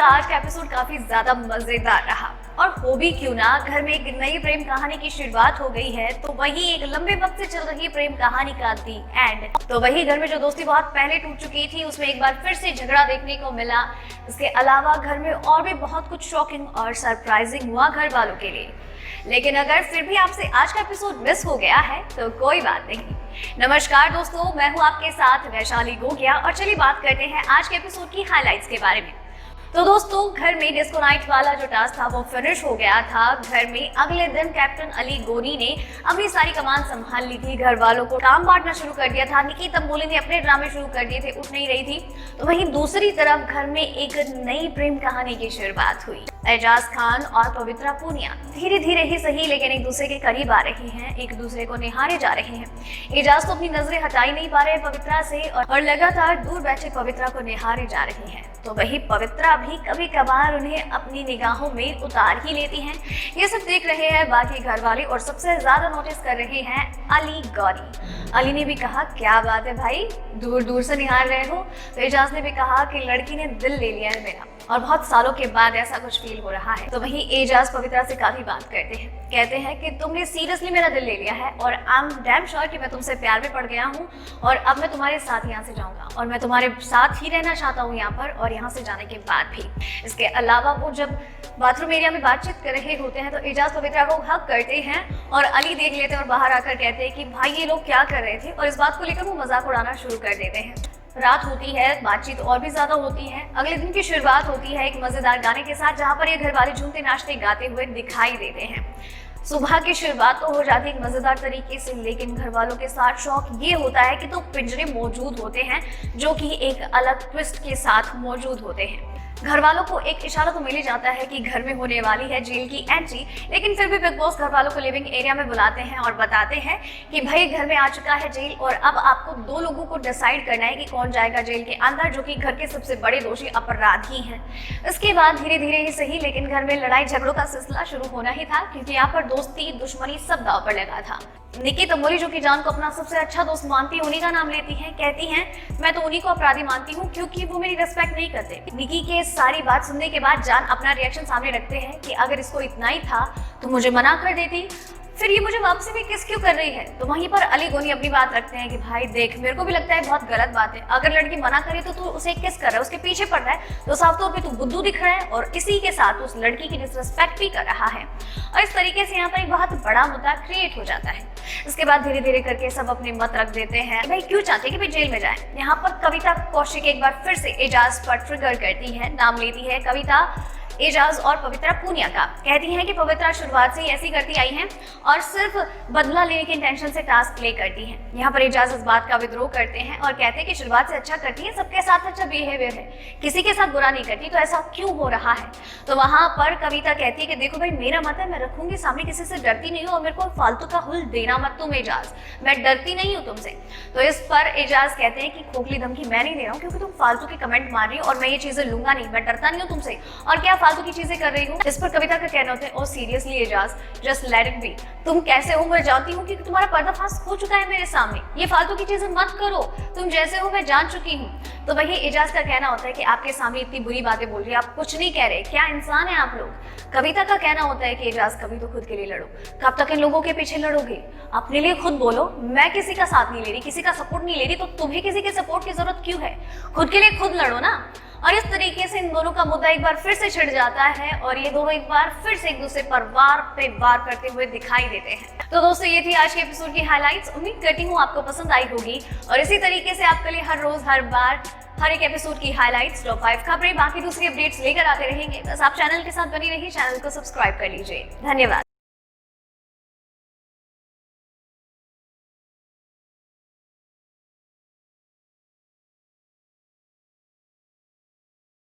का आज का एपिसोड काफी ज्यादा मजेदार रहा। और हो भी क्यों ना, घर में एक नई प्रेम कहानी की शुरुआत हो गई है, तो वही एक लंबे वक्त से चल रही प्रेम कहानी का दी एंड। तो वही घर में जो दोस्ती बहुत पहले टूट चुकी थी, उसमें एक बार फिर से झगड़ा देखने को मिला। इसके अलावा घर में और भी बहुत कुछ शॉकिंग और सरप्राइजिंग हुआ घर वालों के लिए। लेकिन अगर फिर भी आपसे आज का एपिसोड मिस हो गया है तो कोई बात नहीं। नमस्कार दोस्तों, मैं हूं आपके साथ वैशाली गोगिया और चलिए बात करते हैं आज के एपिसोड की हाइलाइट्स के बारे में। तो दोस्तों, घर में डिस्को नाइट वाला जो टास्क था वो फिनिश हो गया था। घर में अगले दिन कैप्टन अली गोनी ने अपनी सारी कमान संभाल ली थी, घर वालों को काम बांटना शुरू कर दिया था। निकी तंबोली ने अपने ड्रामे शुरू कर दिए थे, उठ नहीं रही थी। तो वहीं दूसरी तरफ घर में एक नई प्रेम कहानी की शुरुआत हुई। एजाज खान और पवित्रा पूनिया धीरे धीरे ही सही लेकिन एक दूसरे के करीब आ रहे हैं, एक दूसरे को निहारे जा रहे हैं। एजाज तो अपनी नजरें हटा ही नहीं पा रहे पवित्रा से और लगातार दूर बैठे पवित्रा को निहारे जा रहे हैं। तो वही पवित्रा भी कभी कभार उन्हें अपनी निगाहों में उतार ही लेती हैं। ये सब देख रहे हैं बाकी घर वाले और सबसे ज्यादा नोटिस कर रहे हैं अली गौरी। अली ने भी कहा, क्या बात है भाई, दूर दूर से निहार रहे हो। तो एजाज ने भी कहा कि लड़की ने दिल ले लिया है मेरा और बहुत सालों के बाद ऐसा कुछ फील हो रहा है। तो वहीं एजाज पवित्रा से काफी बात करते हैं, कहते हैं कि तुमने सीरियसली मेरा दिल ले लिया है और आई एम डैम श्योर कि मैं तुमसे प्यार में पड़ गया हूँ और अब मैं तुम्हारे साथ यहाँ से जाऊंगा और मैं तुम्हारे साथ ही रहना चाहता हूँ यहाँ पर और यहाँ से जाने के बाद भी। इसके अलावा वो जब बाथरूम एरिया में बातचीत कर रहे होते हैं तो एजाज पवित्रा को हक करते हैं और अली देख लेते हैं और बाहर आकर कहते हैं कि भाई ये लोग क्या कर रहे थे, और इस बात को लेकर वो मजाक उड़ाना शुरू कर देते हैं। रात होती है, बातचीत और भी ज्यादा होती है। अगले दिन की शुरुआत होती है एक मजेदार गाने के साथ, जहाँ पर ये घर वाले झूमते नाचते गाते हुए दिखाई देते हैं। सुबह की शुरुआत तो हो जाती है एक मजेदार तरीके से, लेकिन घर वालों के साथ शौक ये होता है कि तो पिंजरे मौजूद होते हैं जो कि एक अलग ट्विस्ट के साथ मौजूद होते हैं। घर वालों को एक इशारा तो मिल ही जाता है कि घर में होने वाली है जेल की एंट्री, लेकिन फिर भी बिग बॉस घर वालों को लिविंग एरिया में बुलाते हैं और बताते हैं कि भाई घर में आ चुका है जेल और अब आपको दो लोगों को डिसाइड करना है कि कौन जाएगा जेल के अंदर, जो कि घर के सबसे बड़े दोषी अपराधी हैं। इसके बाद धीरे धीरे ही सही लेकिन घर में लड़ाई झगड़ों का सिलसिला शुरू होना ही था, क्योंकि यहाँ पर दोस्ती दुश्मनी सब दांव पर लगा था। निकी तंबोली जो कि जान को अपना सबसे अच्छा दोस्त मानती है, उन्हीं का नाम लेती हैं, कहती हैं मैं तो उन्हीं को अपराधी मानती हूँ क्योंकि वो मेरी रिस्पेक्ट नहीं करते। निकी के सारी बात सुनने के बाद जान अपना रिएक्शन सामने रखते हैं कि अगर इसको इतना ही था तो मुझे मना कर देती, फिर ये मुझे वापसी भी किस क्यों कर रही है। तो वहीं पर अली गोनी अपनी बात रखते हैं कि भाई देख, मेरे को भी लगता है बहुत गलत बात है, अगर लड़की मना करे तो तू उसे किस कर रहा है, उसके पीछे पड़ रहा है, तो साफ तौर पे तू बुद्धू दिख रहा है और इसी के साथ उस लड़की की डिसरिस्पेक्ट भी कर रहा है। और इस तरीके से यहाँ पर एक बहुत बड़ा मुद्दा क्रिएट हो जाता है। इसके बाद धीरे धीरे करके सब अपने मत रख देते हैं, भाई क्यों चाहते हैं कि भाई जेल में जाए। यहाँ पर कविता कौशिक एक बार फिर से एजाज पर ट्रिगर करती है, नाम लेती है कविता एजाज और पवित्रा पूनिया का। कहती हैं कि पवित्रा शुरुआत से ही ऐसी करती आई हैं और सिर्फ बदला लेने के इंटेंशन से टास्क प्ले करती हैं। यहाँ पर एजाज इस बात का विद्रोह करते हैं और कहते हैं कि शुरुआत से अच्छा करती है, सबके साथ अच्छा बिहेवियर है, किसी के साथ बुरा नहीं करती, तो ऐसा क्यों हो रहा है। तो वहां पर कविता कहती है कि देखो भाई, मेरा मत है, मैं रखूंगी सामने, किसी से डरती नहीं हूँ और मेरे को फालतू का हुल देना मत तुम एजाज, मैं डरती नहीं हूँ तुमसे। तो इस पर एजाज कहते हैं कि खोखली धमकी मैं नहीं दे रहा हूँ क्योंकि तुम फालतू के कमेंट मार रही हो और मैं ये चीजें लूंगा नहीं, मैं डरता नहीं हूँ तुमसे और क्या फालतू की चीजें कर रही हूँ। इस पर कविता का कहना होता है, oh seriously Ejaz, just let it be, तुम कैसे हो मैं जानती हूँ क्योंकि तुम्हारा पर्दाफाश हो चुका है मेरे सामने, ये फालतू की चीजें मत करो, तुम जैसे हो मैं जान चुकी हूँ। तो वही एजाज का कहना होता है कि आपके सामने इतनी बुरी बातें बोल रही है, आप कुछ नहीं कह रहे, क्या इंसान है आप लोग। कविता का कहना होता है कि एजाज कभी तो खुद के लिए लड़ो, कब तक इन लोगों के पीछे लड़ोगे, अपने लिए खुद बोलो, मैं किसी का साथ नहीं ले रही, किसी का सपोर्ट नहीं ले रही, तो तुम्हें किसी के सपोर्ट की जरूरत क्यों है, खुद के लिए खुद लड़ो ना। और इस तरीके से इन दोनों का मुद्दा एक बार फिर से छिड़ जाता है और ये दोनों एक बार फिर से एक दूसरे पर वार पे वार करते हुए दिखाई देते हैं। तो दोस्तों, ये थी आज के एपिसोड की हाइलाइट्स। उम्मीद करती हूँ आपको पसंद आई होगी और इसी तरीके से आपके लिए हर रोज हर बार हर एक एपिसोड की हाइलाइट्स, टॉप 5 खबरें, बाकी दूसरी अपडेट्स लेकर आते रहेंगे। बस आप चैनल के साथ बनी रहिए, चैनल को सब्सक्राइब कर लीजिए। धन्यवाद।